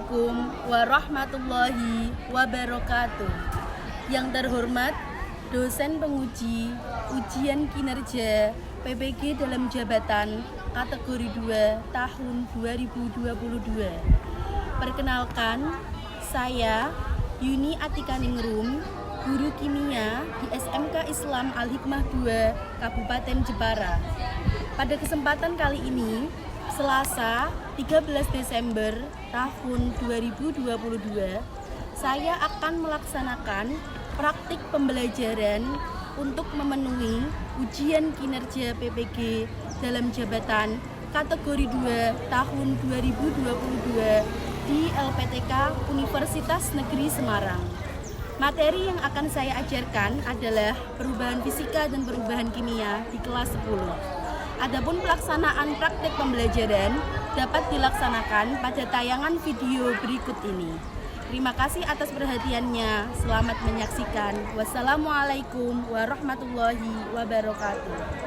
Assalamualaikum warahmatullahi wabarakatuh. Yang terhormat dosen penguji ujian kinerja PPG dalam jabatan kategori 2 tahun 2022. Perkenalkan, saya Yuni Atika Ningrum, guru kimia di SMK Islam Al-Hikmah 2 Kabupaten Jepara. Pada kesempatan kali ini, Selasa 13 Desember tahun 2022, saya akan melaksanakan praktik pembelajaran untuk memenuhi ujian kinerja PPG dalam jabatan kategori 2 tahun 2022 di LPTK Universitas Negeri Semarang. Materi yang akan saya ajarkan adalah perubahan fisika dan perubahan kimia di kelas 10. Adapun pelaksanaan praktik pembelajaran dapat dilaksanakan pada tayangan video berikut ini. Terima kasih atas perhatiannya. Selamat menyaksikan. Wassalamualaikum warahmatullahi wabarakatuh.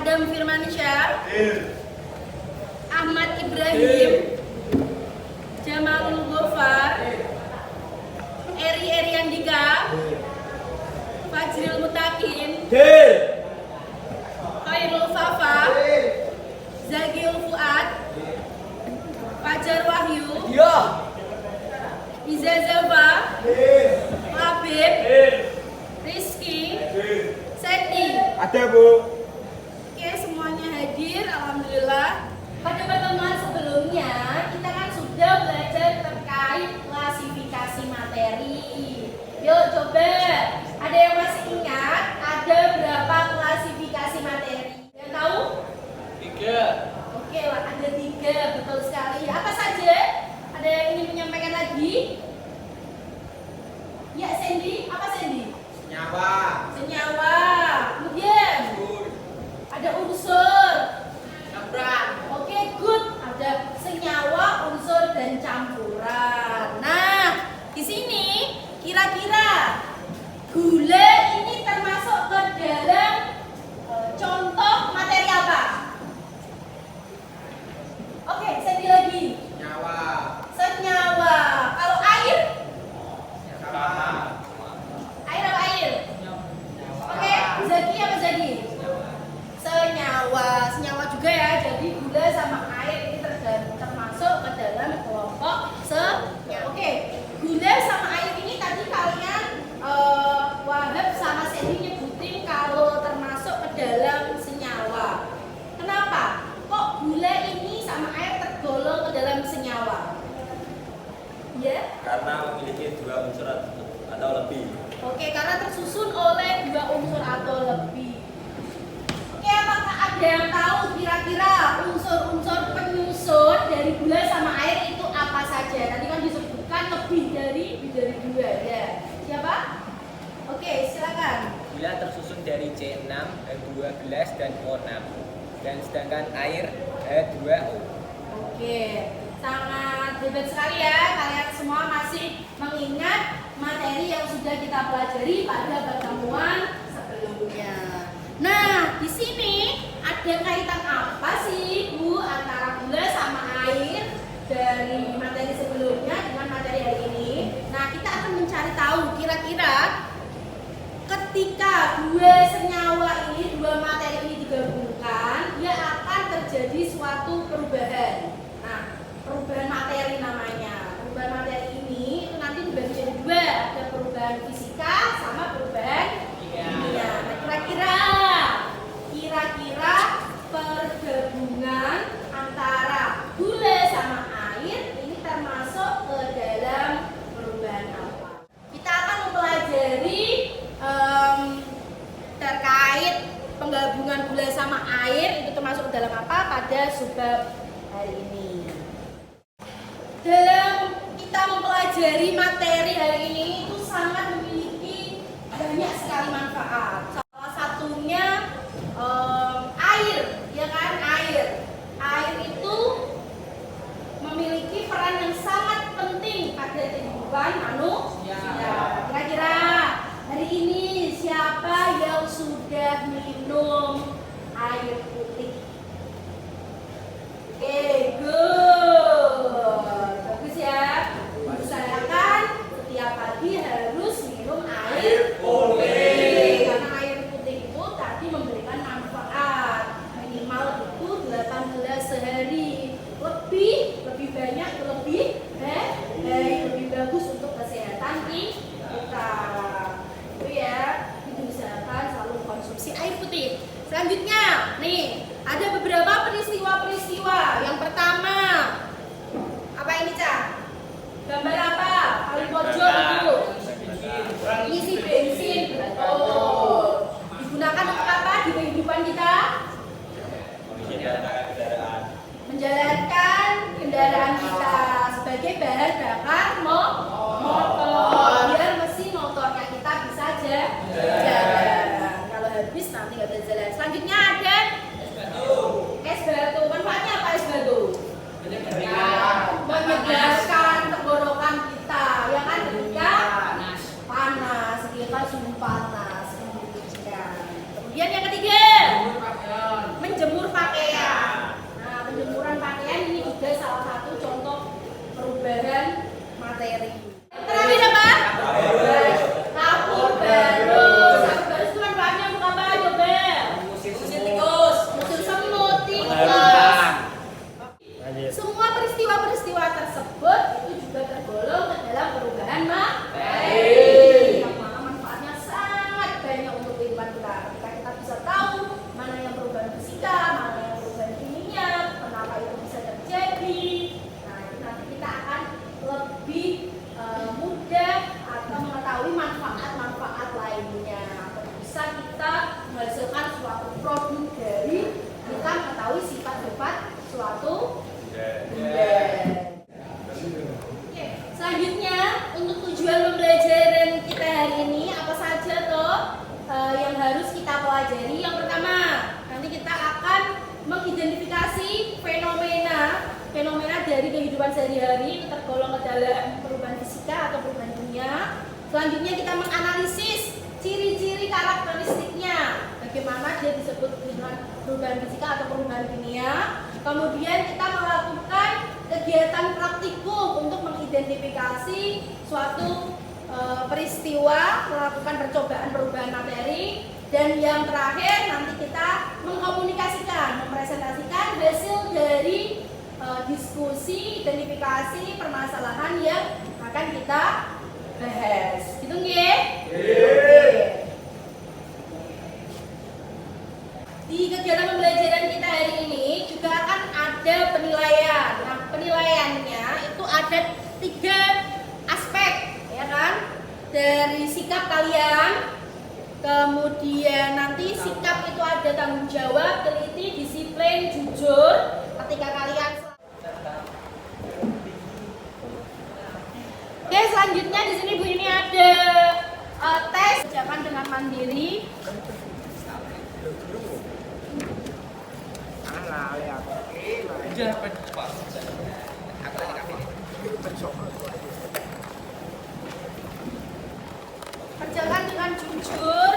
Adam Firmansyah, Ahmad Ibrahim, Jamalul Gofar, Eri Eriandika, Fajril Mutakin, Khairul Fafa, Zagiul Fuad, Fajar Wahyu, Iza Zafa, Habib, Rizky, Seti. Ada, Bu. Oke, semuanya hadir, alhamdulillah. Pada pertemuan sebelumnya, kita kan sudah belajar terkait klasifikasi materi. Yuk coba, ada yang masih ingat ada berapa klasifikasi materi? Yang tahu? 3. Oke, ada 3, betul sekali. Apa saja? Ada yang ingin menyampaikan lagi? Ya, Sandy. Apa Sandy? Senyawa. Kemudian ada unsur. Oke, good. Ada senyawa, unsur, dan campuran. Nah, di sini kira-kira gula ini termasuk ke dalam contoh materi apa? Oke, Sandy lagi. Senyawa. Kalau air? Air apa air? Oke, Zaki apa Zaki? Senyawa juga ya. Jadi gula sama air ini termasuk ke dalam kelompok senyawa. Oke, gula sama air ini tadi kalian Wahab sama Sandy nyebutin kalau termasuk ke dalam senyawa. Kenapa? Kok gula ini sama air tergolong ke dalam senyawa? Ya? Karena memiliki 2 unsur atau lebih. Oke, karena tersusun oleh 2 unsur atau lebih. Oke, apakah ada yang tahu kira-kira unsur-unsur penyusun dari gula sama air itu apa saja? Tadi kan disebutkan lebih dari 2 ya. Siapa? Oke, silakan. Nabila tersusun dari C6, H12, dan O6. Dan sedangkan air H2O. Oke, sangat hebat sekali ya. Kalian semua masih mengingat materi yang sudah kita pelajari pada pertemuan sebelumnya. Nah, di sini ada kaitan apa sih Bu antara gula sama air dari materi sebelumnya dengan materi hari ini? Nah, kita akan mencari tahu kira-kira ketika dua senyawa ini, dua materi ini digabungkan, dia akan terjadi suatu perubahan. Nah, perubahan materi namanya. Perubahan materi ini itu nanti dibagi jadi dua, ada perubahan fisika sama perubahan kimia. Nah, kira-kira pergabungan antara gula sama air ini termasuk ke dalam perubahan apa? Kita akan mempelajari terkait penggabungan gula sama air itu termasuk dalam apa pada subbab hari ini. Dalam kita mempelajari materi hari ini itu sangat memiliki banyak sekali manfaat. Salah satunya air, ya kan? Air itu memiliki peran yang sangat penting pada kehidupan manusia. Kira-kira hari ini siapa yang sudah minum air putih? Oke, good. Bagus ya. Usahakan setiap pagi harus minum air putih. Karena air putih itu tadi memberikan manfaat. Minimal itu 8 gelas sehari. Lebih banyak itu lebih baik, lebih bagus untuk kesehatan kita. Itu ya, diusahakan selalu konsumsi air putih. Selanjutnya, nih ada beberapa peristiwa-peristiwa. Yang pertama, apa ini Cak? Gambar apa? Paling pojok itu. Isi bensin, betul. Digunakan untuk apa di kehidupan kita? Menjalankan kendaraan kita sebagai bahan bakar motor, biar mesin motornya kita bisa jalan. Kalau habis nanti nggak bisa jalan. Selanjutnya ada es batu. Manfaatnya apa es batu? Menyegarkan tenggorokan kita, ya kan? Ketika panas, kita suhu panas. Kemudian yang ketiga, menjemur pakaian. Nah, penjemuran pakaian ini juga salah satu contoh perubahan materi. Terakhir apa? Kapur baru. Kapur baru itu manfaatnya untuk apa? Coba. Musir tikus. Musir semut, tikus. Semua peristiwa-peristiwa tersebut itu juga tergolong ke dalam perubahan materi. Yang mana manfaatnya sangat banyak untuk kehidupan kita. Ketika kita bisa tahu mana yang perubahan fisika, mana yang perubahan kimia, kenapa itu bisa terjadi. Nah, nanti kita akan lebih mudah atau mengetahui manfaat-manfaat lainnya. Atau bisa kita menghasilkan suatu produk dari kita mengetahui sifat-sifat suatu benda. Oke, selanjutnya untuk tujuan pembelajaran kita hari ini apa saja toh yang harus kita pelajari? Yang pertama, nanti kita akan mengidentifikasi fenomena dari kehidupan sehari-hari itu tergolong ke dalam perubahan fisika atau perubahan kimia. Selanjutnya kita menganalisis ciri-ciri karakteristiknya, bagaimana dia disebut dengan perubahan fisika atau perubahan kimia. Kemudian kita melakukan kegiatan praktikum untuk mengidentifikasi suatu peristiwa, melakukan percobaan perubahan materi. Dan yang terakhir nanti kita mengkomunikasikan, mempresentasikan hasil dari diskusi, identifikasi permasalahan yang akan kita bahas. Gitu nggih? Di kegiatan pembelajaran kita hari ini juga akan ada penilaian. Nah, penilaiannya itu ada 3 aspek, ya kan? Dari sikap kalian, kemudian nanti sikap itu ada tanggung jawab, teliti, disiplin, jujur. Ketika kalian Oke, selanjutnya di sini Bu ini ada tes kerjakan dengan mandiri. Udah, cepat. Aku lagi kafe. Kerjakan dengan jujur,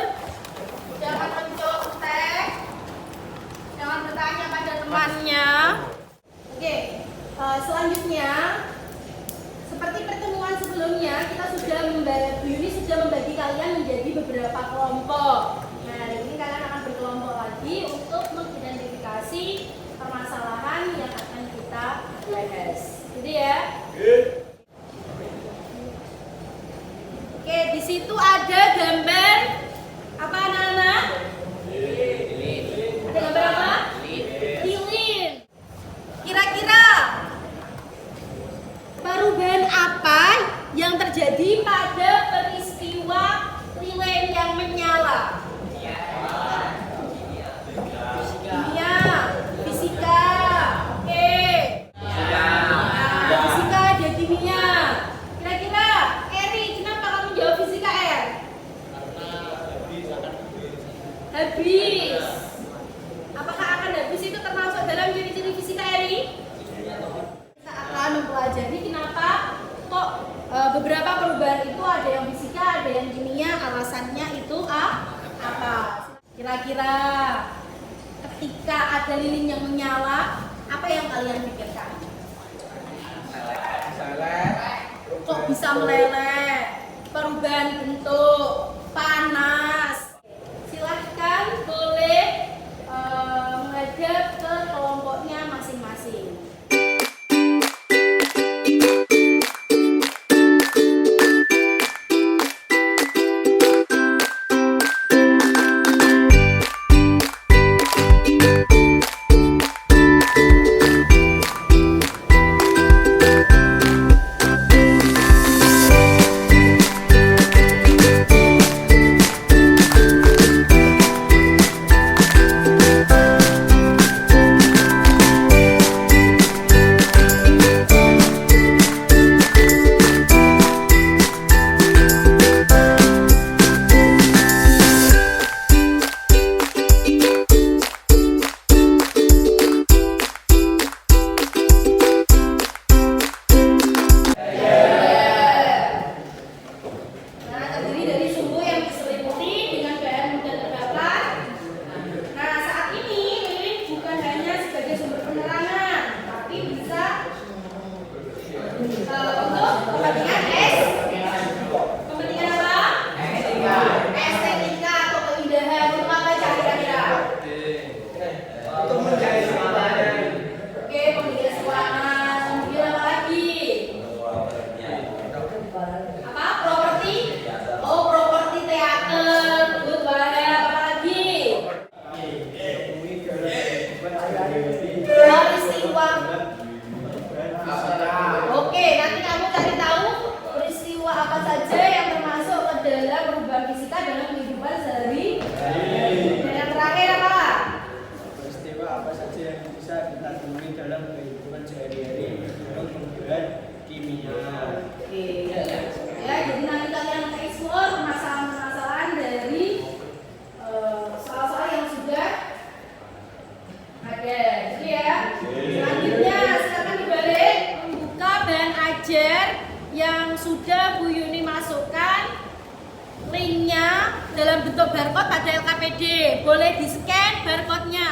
jangan mencontek, jangan bertanya pada temannya. Oke, selanjutnya seperti pertemuan sebelumnya kita sudah membagi kalian menjadi beberapa kelompok. Nah, hari ini kalian akan berkelompok lagi untuk mengidentifikasi permasalahan yang akan kita bahas. Jadi ya. Oke, di situ ada gambar apa anak-anak? Ada gambar apa? Lilin. Kira-kira perubahan apa yang terjadi pada peristiwa lilin yang menyala? Kimia, fisika. Oke. Fisika ada kimia. Kira-kira Eri, kenapa kamu jawab fisika R? Habis. Apakah akan habis itu termasuk dalam ciri-ciri fisika Eri? Kita akan mempelajari kenapa kok beberapa perubahan itu ada yang fisika, ada yang kimia, alasannya itu apa? Kira-kira ketika ada lilin yang menyala, apa yang kalian pikirkan? Kok bisa meleleh? Perubahan bentuk, panas. Silahkan boleh menghadap ke kelompoknya masing-masing. Oke, nanti kamu cari tahu peristiwa apa saja yang termasuk ke dalam perubahan fisika dalam kehidupan sehari-hari. Dan yang terakhir apa? Peristiwa apa saja yang bisa kita temui dalam kehidupan sehari-hari untuk perubahan kimia. Oke, ya jadi nanti kalian mengeksplor permasalahan-permasalahan dari soal-soal yang sudah ada, gitu ya. Selanjutnya silakan dibalik membuka bahan ajar yang sudah Bu Yuni masukkan linknya dalam bentuk barcode pada LKPD. Boleh di scan barcode-nya.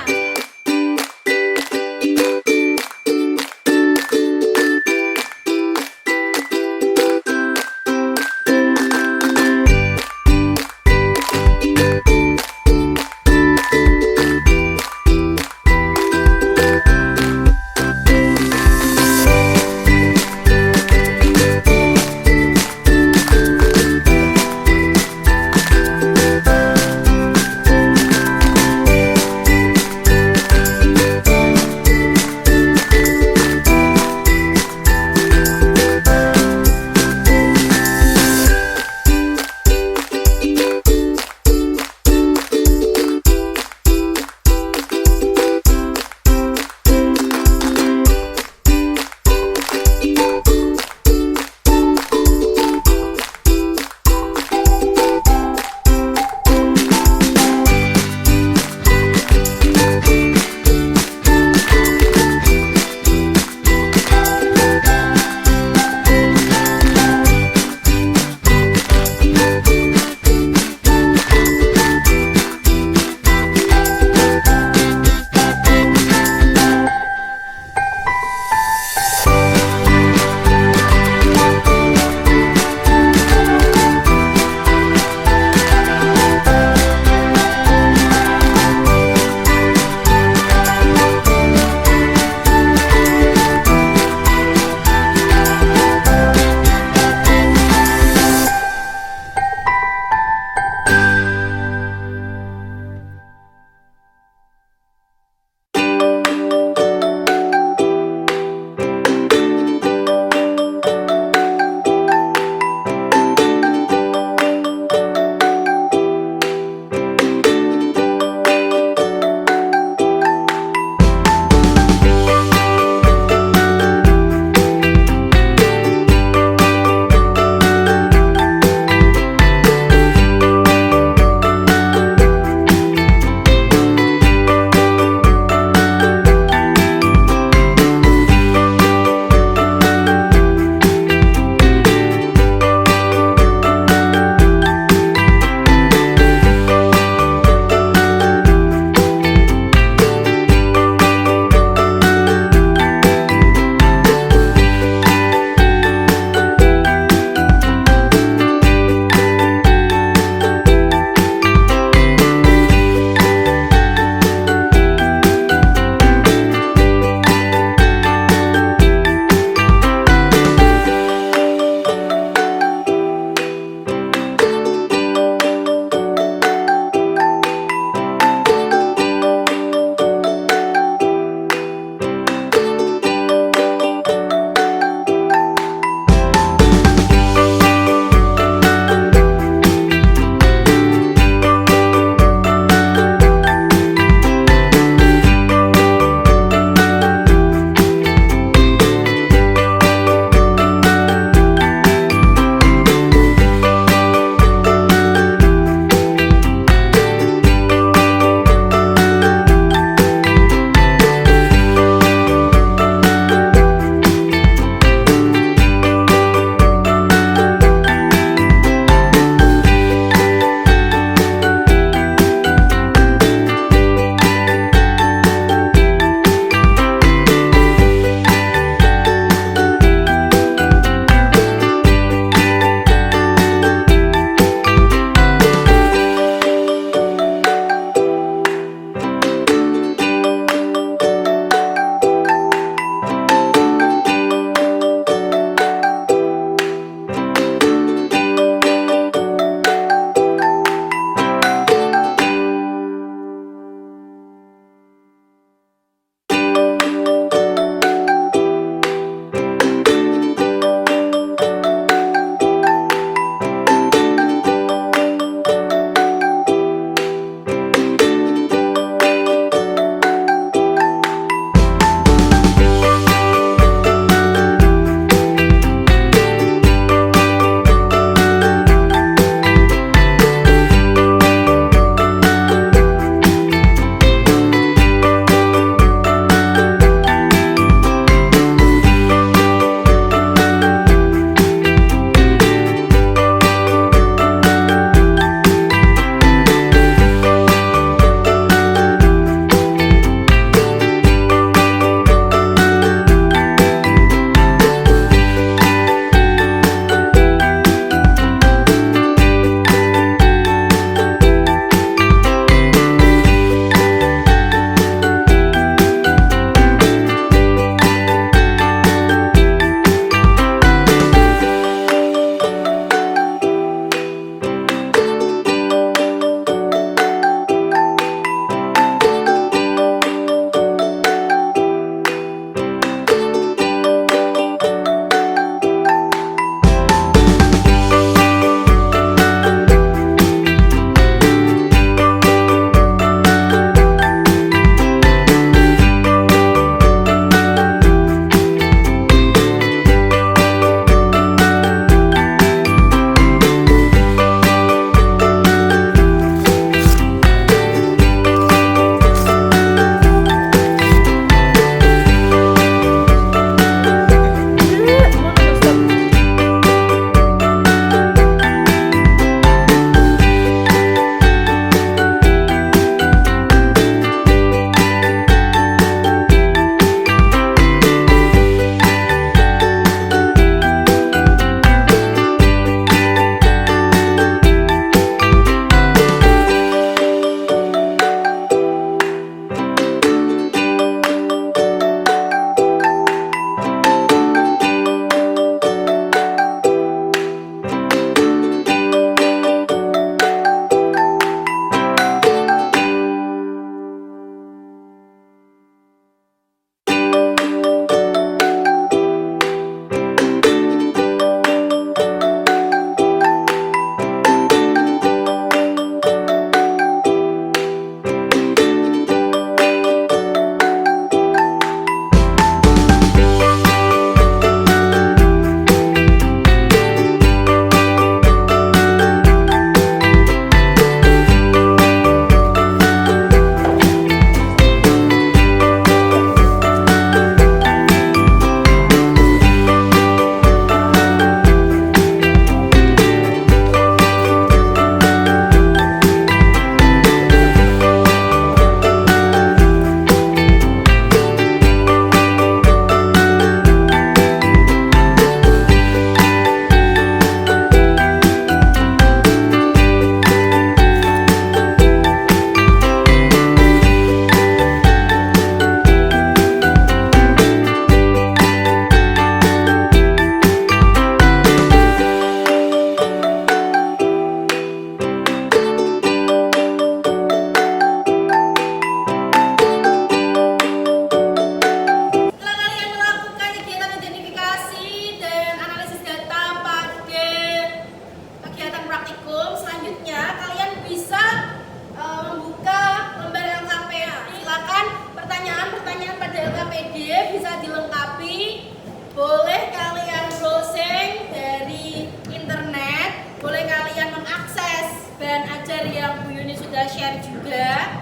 share juga.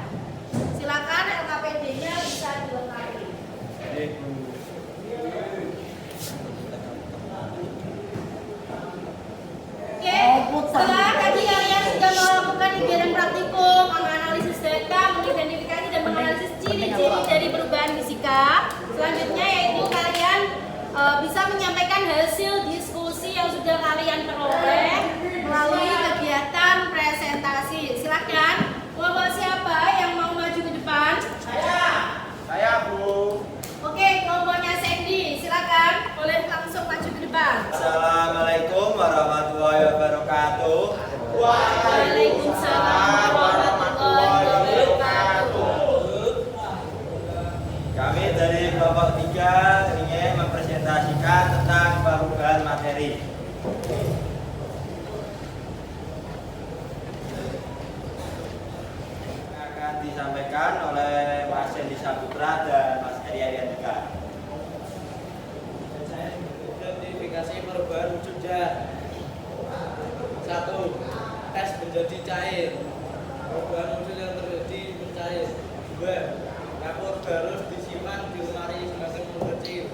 Silakan LKPD-nya bisa dilengkapi. Oke, setelah tadi kalian sudah melakukan kegiatan praktikum, menganalisis data, mengidentifikasi dan menganalisis ciri-ciri dari perubahan fisika. Selanjutnya yaitu kalian bisa menyampaikan hasil diskusi yang sudah kalian peroleh melalui kegiatan presentasi. Silakan, kelompok siapa yang mau maju ke depan? Saya, Bu. Oke, kelompoknya Sandy, silakan, boleh langsung maju ke depan. Assalamualaikum warahmatullahi wabarakatuh. Waalaikumsalam warahmatullahi wabarakatuh. Kami dari kelompok 3 ingin mempresentasikan tentang perubahan materi. Akan disampaikan oleh Mas Hendy Saputra dan Mas Eri Ariandika. Identifikasi perubahan wujud zat. 1. Tes menjadi cair. Perubahan wujud yang terjadi mencair. 2. Kapur harus disimpan di lemari semakin mengecil.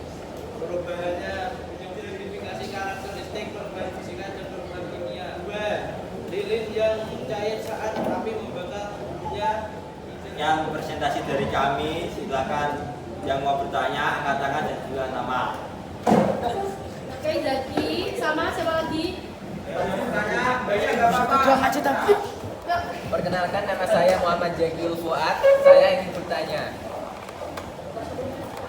Perubahannya identifikasi karakteristik perubahan fisika dan perubahan kimia. 2. Lilin yang mencair saat api membakar tubuhnya. Yang presentasi dari kami, silakan yang mau bertanya, angkat tangan dan juga nama. Oke, Zaki, sama siapa lagi? Bertanya, banyak nggak apa-apa. Yuk. Perkenalkan, nama saya Muhammad Jakil Fuad. Saya ingin bertanya,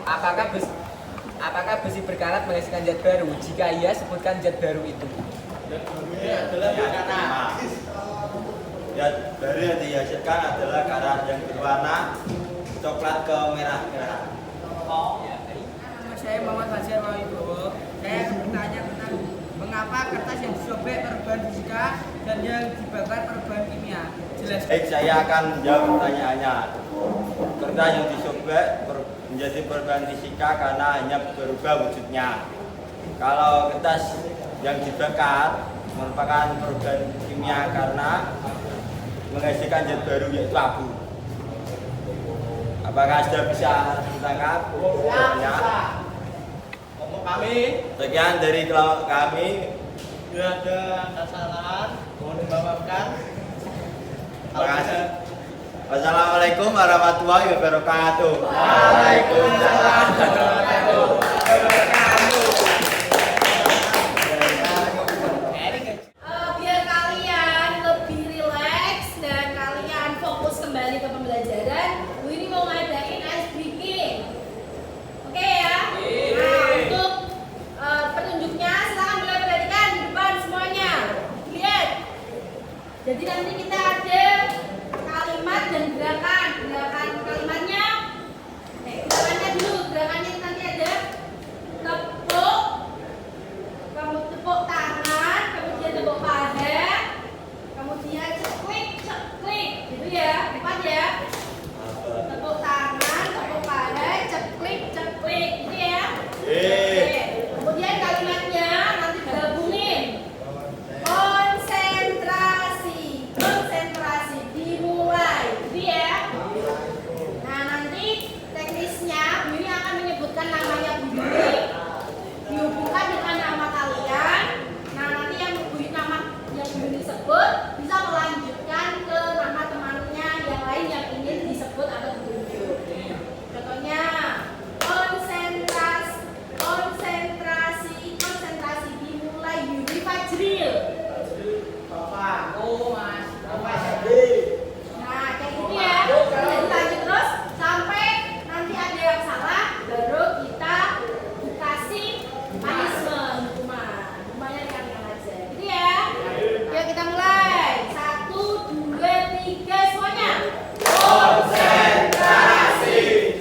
apakah besi berkarat menghasilkan zat baru? Jika iya, sebutkan zat baru itu. Ini adalah makanan. Zat baru yang dihasilkan adalah karat yang berwarna coklat kemerah-merahan. Nama saya Muhammad Fajar Mawibowo. Saya akan bertanya tentang mengapa kertas yang disobek perubahan fisika dan yang dibakar perubahan kimia. Jelas. Baik, saya akan menjawab pertanyaannya. Kertas yang disobek menjadi perubahan fisika karena hanya berubah wujudnya. Kalau kertas yang dibakar merupakan perubahan kimia karena menghasilkan zat baru yaitu abu. Apakah sudah bisa ditangkap? Ya. Ngomong kami Sekian dari kelompok kami. sudah ada kesalahan, mohon dimaafkan. Terima kasih. Wassalamualaikum warahmatullahi wabarakatuh. Waalaikumsalam warahmatullahi wabarakatuh. Biar kalian lebih rileks dan kalian fokus kembali ke pembelajaran, Bu ini mau ngadain ice breaking. Oke ya? Nah, untuk petunjuknya silakan boleh perhatikan di depan semuanya. Lihat. Jadi nanti kita ada kalimat dan gerakan. Gerakan kalimatnya, gerakannya dulu. Gerakannya nanti ada tepuk, kamu tepuk tangan, kemudian tepuk paha, kemudian ceklik, gitu ya, cepat ya. Tepuk tangan, tepuk paha, ceklik, gitu ya. Oke. Kemudian kalimatnya nanti gabungin. Konsentrasi, dimulai, gitu ya. Nah nanti teknisnya, Bu ini akan menyebutkan namanya Bu Yuni, dihubungkan dengan nama kalian. Nah nanti yang Bu Yuni sebut bisa melanjutkan ke nama temannya yang lain yang ingin disebut atau ditunjuk. Contohnya konsentrasi dimulai Yuni Fajril. Nah kayak gitu ya. Jadi lanjut terus sampai nanti ada yang salah, baru kita dikasih punishment, hukumannya ringan aja, gitu ya. Yuk kita mulai. 1, 2, 3 semuanya.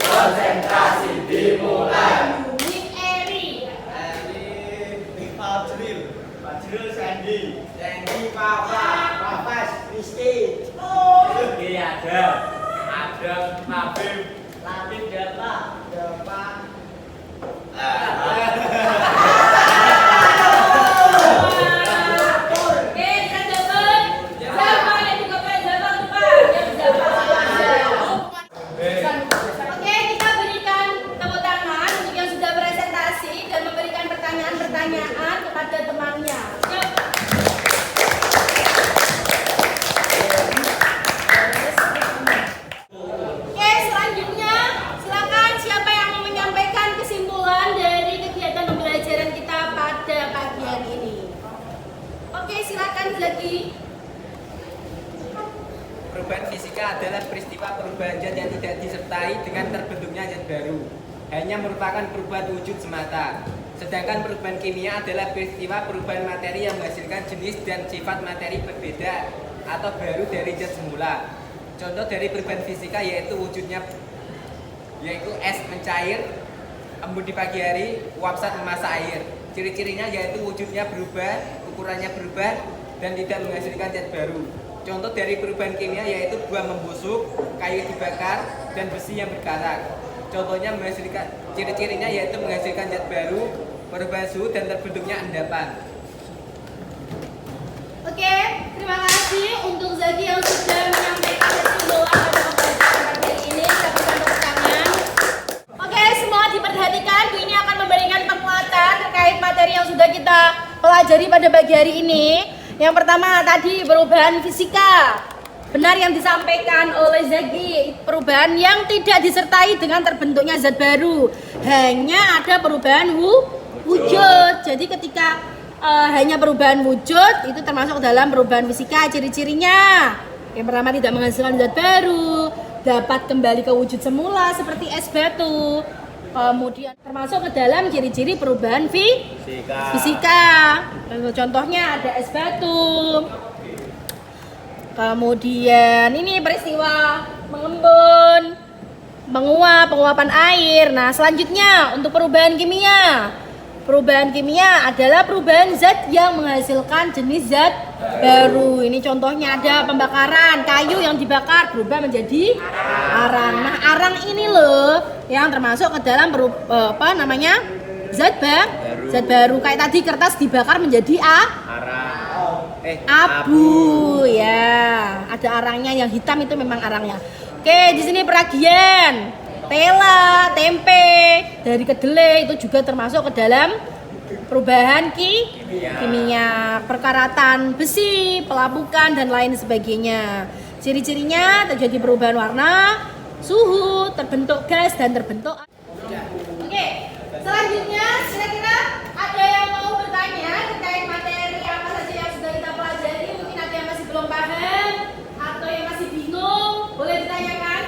Konsentrasi dimulai. Yuni Eri. Fajril Sandy, Papa, Rizky. Ini ada Nabim. Latif Delta, Oke, kita dapat. Siapa yang juga pengen jawab depan? Yang jawab mengapa perubahan zat yang tidak disertai dengan terbentuknya zat baru hanya merupakan perubahan wujud semata. Sedangkan perubahan kimia adalah peristiwa perubahan materi yang menghasilkan jenis dan sifat materi berbeda atau baru dari zat semula. Contoh dari perubahan fisika yaitu es mencair, embun di pagi hari, uap saat memasak air. Ciri-cirinya yaitu wujudnya berubah, ukurannya berubah, dan tidak menghasilkan zat baru. Contoh dari perubahan kimia yaitu buah membusuk, kayu dibakar, dan besi yang berkarat. Contohnya menghasilkan ciri-cirinya yaitu menghasilkan zat baru, perubahan suhu, dan terbentuknya endapan. Oke, terima kasih untuk Zaki yang sudah menyampaikan sesi doa pada pembelajaran materi ini. Saya berikan tepuk tangan. Oke, semua diperhatikan. Bu ini akan memberikan penguatan terkait materi yang sudah kita pelajari pada pagi hari ini. Yang pertama tadi perubahan fisika. Benar yang disampaikan oleh Zaki, perubahan yang tidak disertai dengan terbentuknya zat baru. Hanya ada perubahan wujud. Jadi ketika hanya perubahan wujud itu termasuk dalam perubahan fisika. Ciri-cirinya yang pertama tidak menghasilkan zat baru, dapat kembali ke wujud semula seperti es batu. Kemudian termasuk ke dalam ciri-ciri perubahan fisika. Contohnya ada es batu. Kemudian ini peristiwa mengembun, menguap, penguapan air. Nah, selanjutnya untuk perubahan kimia. Perubahan kimia adalah perubahan zat yang menghasilkan jenis zat baru. Ini contohnya ada pembakaran, kayu yang dibakar berubah menjadi arang. Nah, arang ini loh yang termasuk ke dalam zat baru. Kayak tadi kertas dibakar menjadi abu ya. Ada arangnya yang hitam itu memang arangnya. Oke, di sini peragian. Tela, tempe dari kedelai itu juga termasuk ke dalam perubahan kimia, perkaratan besi, pelapukan dan lain sebagainya. Ciri-cirinya terjadi perubahan warna, suhu, terbentuk gas dan terbentuk. Oke, selanjutnya kira-kira ada yang mau bertanya terkait materi apa saja yang sudah kita pelajari? Mungkin ada yang masih belum paham atau yang masih bingung, boleh ditanyakan?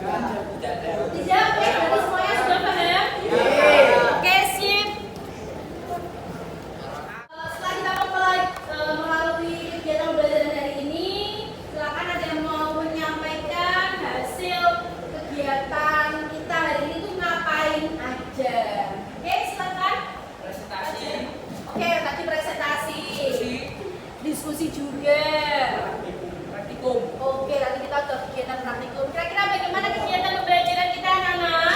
Tidak, oke, berarti semuanya sudah paham? Oke, sip. Setelah kita melalui kegiatan pembelajaran hari ini, silakan ada yang mau menyampaikan hasil kegiatan kita hari ini itu ngapain aja. Oke, silakan. Presentasi. Oke, tadi presentasi. Diskusi juga. Praktikum. Oke, nanti kita ke kegiatan praktikum. Kira-kira bagaimana kegiatan pembelajaran kita, anak-anak?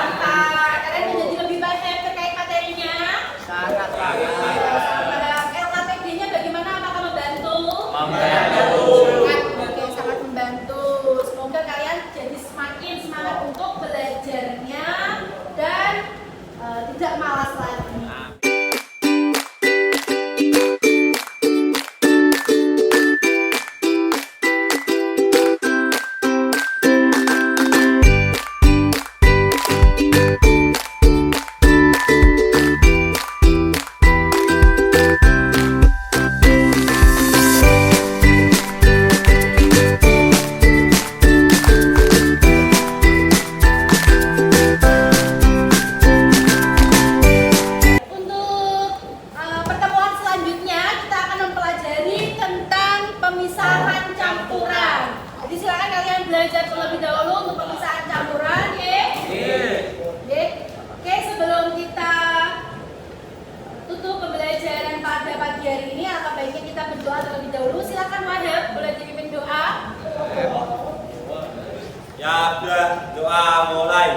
Mantap. Kalian menjadi lebih paham terkait materinya? Sangat paham. LKPD-nya bagaimana? Apakah membantu? Oke, sangat membantu. Semoga kalian jadi semakin semangat untuk belajarnya dan tidak malas lagi. Ya sudah, doa mulai.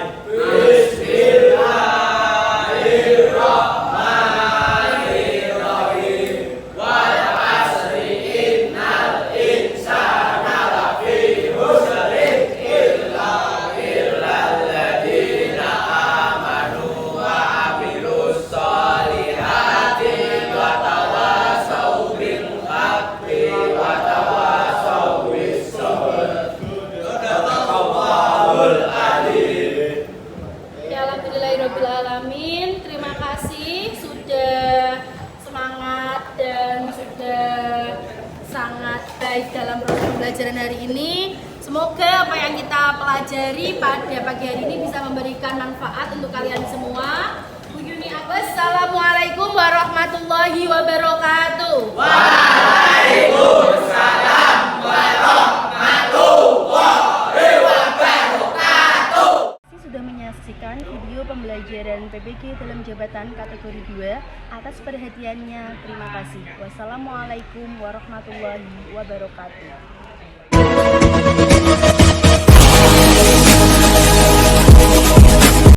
Sadaqallahul ini. Semoga apa yang kita pelajari pada pagi hari ini bisa memberikan manfaat untuk kalian semua. Assalamualaikum warahmatullahi wabarakatuh. Waalaikumsalam warahmatullahi wabarakatuh. Sudah menyaksikan video pembelajaran PPG dalam jabatan kategori 2. Atas perhatiannya terima kasih. Wassalamualaikum warahmatullahi wabarakatuh.